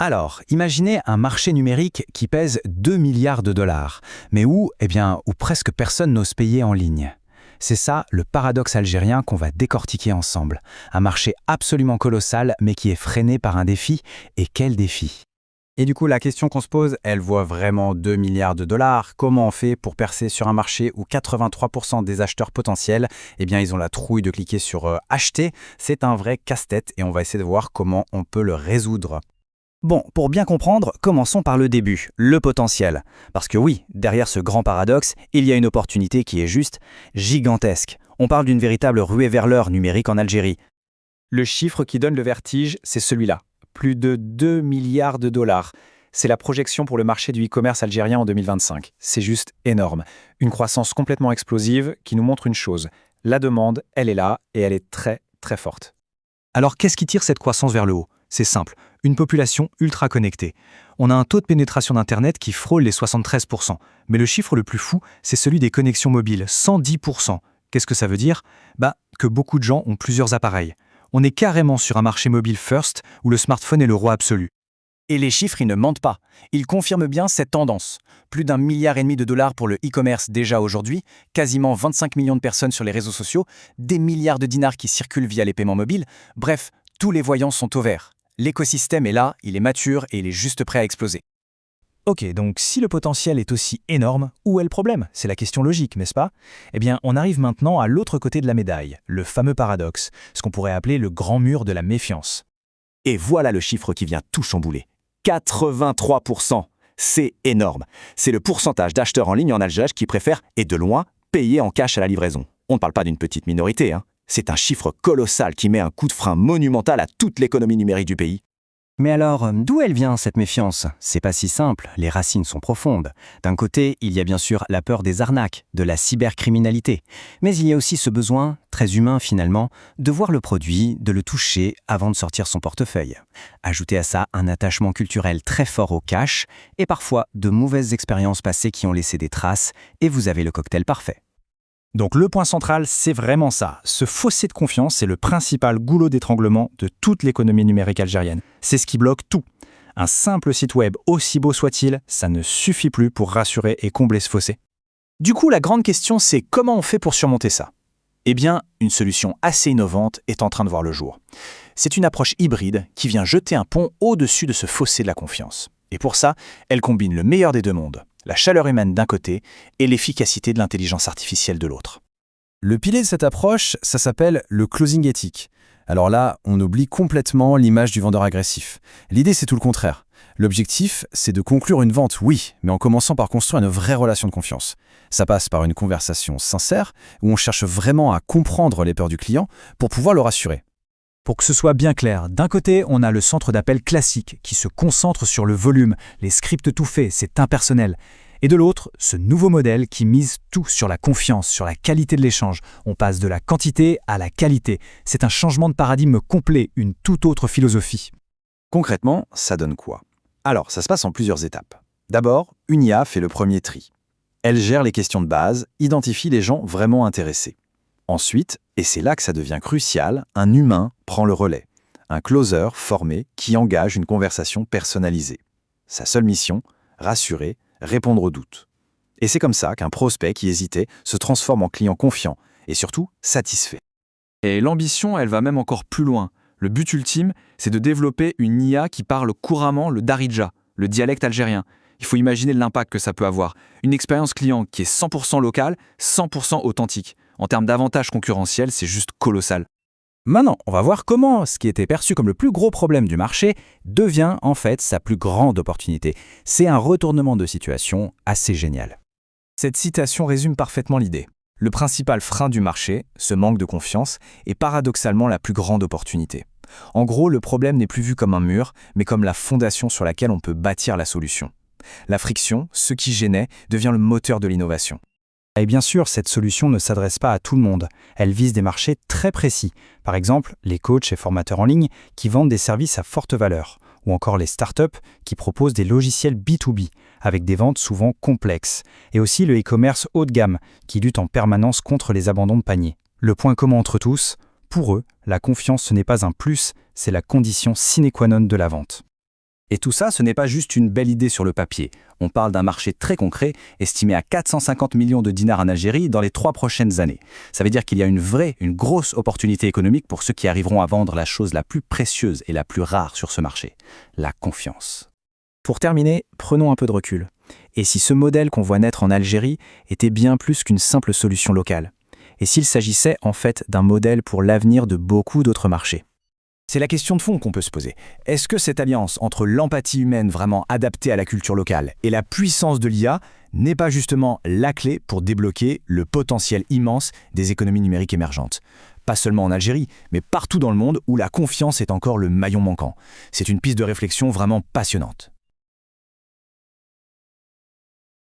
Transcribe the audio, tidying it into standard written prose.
Alors, imaginez un marché numérique qui pèse 2 milliards de dollars, mais où presque personne n'ose payer en ligne. C'est ça le paradoxe algérien qu'on va décortiquer ensemble. Un marché absolument colossal, mais qui est freiné par un défi. Et quel défi? Et du coup, la question qu'on se pose, elle voit vraiment 2 milliards de dollars. Comment on fait pour percer sur un marché où 83% des acheteurs potentiels, ils ont la trouille de cliquer sur acheter? C'est un vrai casse-tête et on va essayer de voir comment on peut le résoudre. Bon, pour bien comprendre, commençons par le début, le potentiel. Parce que oui, derrière ce grand paradoxe, il y a une opportunité qui est juste gigantesque. On parle d'une véritable ruée vers l'or numérique en Algérie. Le chiffre qui donne le vertige, c'est celui-là. Plus de 2 milliards de dollars. C'est la projection pour le marché du e-commerce algérien en 2025. C'est juste énorme. Une croissance complètement explosive qui nous montre une chose. La demande, elle est là et elle est très, très forte. Alors qu'est-ce qui tire cette croissance vers le haut? C'est simple, une population ultra connectée. On a un taux de pénétration d'Internet qui frôle les 73%. Mais le chiffre le plus fou, c'est celui des connexions mobiles, 110%. Qu'est-ce que ça veut dire? Que beaucoup de gens ont plusieurs appareils. On est carrément sur un marché mobile first où le smartphone est le roi absolu. Et les chiffres, ils ne mentent pas. Ils confirment bien cette tendance. Plus d'1,5 milliard de dollars pour le e-commerce déjà aujourd'hui, quasiment 25 millions de personnes sur les réseaux sociaux, des milliards de dinars qui circulent via les paiements mobiles. Bref, tous les voyants sont au vert. L'écosystème est là, il est mature et il est juste prêt à exploser. Ok, donc si le potentiel est aussi énorme, où est le problème? C'est la question logique, n'est-ce pas? On arrive maintenant à l'autre côté de la médaille, le fameux paradoxe, ce qu'on pourrait appeler le grand mur de la méfiance. Et voilà le chiffre qui vient tout chambouler. 83%. C'est énorme. C'est le pourcentage d'acheteurs en ligne en Algérie qui préfèrent, et de loin, payer en cash à la livraison. On ne parle pas d'une petite minorité, hein. C'est un chiffre colossal qui met un coup de frein monumental à toute l'économie numérique du pays. Mais alors, d'où elle vient cette méfiance? C'est pas si simple, les racines sont profondes. D'un côté, il y a bien sûr la peur des arnaques, de la cybercriminalité. Mais il y a aussi ce besoin, très humain finalement, de voir le produit, de le toucher avant de sortir son portefeuille. Ajoutez à ça un attachement culturel très fort au cash et parfois de mauvaises expériences passées qui ont laissé des traces, et vous avez le cocktail parfait. Donc le point central, c'est vraiment ça. Ce fossé de confiance, c'est le principal goulot d'étranglement de toute l'économie numérique algérienne. C'est ce qui bloque tout. Un simple site web, aussi beau soit-il, ça ne suffit plus pour rassurer et combler ce fossé. Du coup, la grande question, c'est comment on fait pour surmonter ça? Une solution assez innovante est en train de voir le jour. C'est une approche hybride qui vient jeter un pont au-dessus de ce fossé de la confiance. Et pour ça, elle combine le meilleur des deux mondes. La chaleur humaine d'un côté et l'efficacité de l'intelligence artificielle de l'autre. Le pilier de cette approche, ça s'appelle le closing éthique. Alors là, on oublie complètement l'image du vendeur agressif. L'idée, c'est tout le contraire. L'objectif, c'est de conclure une vente, oui, mais en commençant par construire une vraie relation de confiance. Ça passe par une conversation sincère, où on cherche vraiment à comprendre les peurs du client pour pouvoir le rassurer. Pour que ce soit bien clair, d'un côté, on a le centre d'appel classique qui se concentre sur le volume, les scripts tout faits, c'est impersonnel. Et de l'autre, ce nouveau modèle qui mise tout sur la confiance, sur la qualité de l'échange. On passe de la quantité à la qualité. C'est un changement de paradigme complet, une toute autre philosophie. Concrètement, ça donne quoi? Alors, ça se passe en plusieurs étapes. D'abord, une IA fait le premier tri. Elle gère les questions de base, identifie les gens vraiment intéressés. Ensuite, et c'est là que ça devient crucial, un humain prend le relais. Un closer formé qui engage une conversation personnalisée. Sa seule mission, rassurer, répondre aux doutes. Et c'est comme ça qu'un prospect qui hésitait se transforme en client confiant et surtout satisfait. Et l'ambition, elle va même encore plus loin. Le but ultime, c'est de développer une IA qui parle couramment le darija, le dialecte algérien. Il faut imaginer l'impact que ça peut avoir. Une expérience client qui est 100% locale, 100% authentique. En termes d'avantages concurrentiels, c'est juste colossal. Maintenant, on va voir comment ce qui était perçu comme le plus gros problème du marché devient en fait sa plus grande opportunité. C'est un retournement de situation assez génial. Cette citation résume parfaitement l'idée. Le principal frein du marché, ce manque de confiance, est paradoxalement la plus grande opportunité. En gros, le problème n'est plus vu comme un mur, mais comme la fondation sur laquelle on peut bâtir la solution. La friction, ce qui gênait, devient le moteur de l'innovation. Et bien sûr, cette solution ne s'adresse pas à tout le monde. Elle vise des marchés très précis. Par exemple, les coachs et formateurs en ligne qui vendent des services à forte valeur. Ou encore les startups qui proposent des logiciels B2B, avec des ventes souvent complexes. Et aussi le e-commerce haut de gamme, qui lutte en permanence contre les abandons de panier. Le point commun entre tous, pour eux, la confiance ce n'est pas un plus, c'est la condition sine qua non de la vente. Et tout ça, ce n'est pas juste une belle idée sur le papier. On parle d'un marché très concret, estimé à 450 millions de dinars en Algérie dans les 3 prochaines années. Ça veut dire qu'il y a une grosse opportunité économique pour ceux qui arriveront à vendre la chose la plus précieuse et la plus rare sur ce marché, la confiance. Pour terminer, prenons un peu de recul. Et si ce modèle qu'on voit naître en Algérie était bien plus qu'une simple solution locale? Et s'il s'agissait en fait d'un modèle pour l'avenir de beaucoup d'autres marchés? C'est la question de fond qu'on peut se poser. Est-ce que cette alliance entre l'empathie humaine vraiment adaptée à la culture locale et la puissance de l'IA n'est pas justement la clé pour débloquer le potentiel immense des économies numériques émergentes? Pas seulement en Algérie, mais partout dans le monde où la confiance est encore le maillon manquant. C'est une piste de réflexion vraiment passionnante.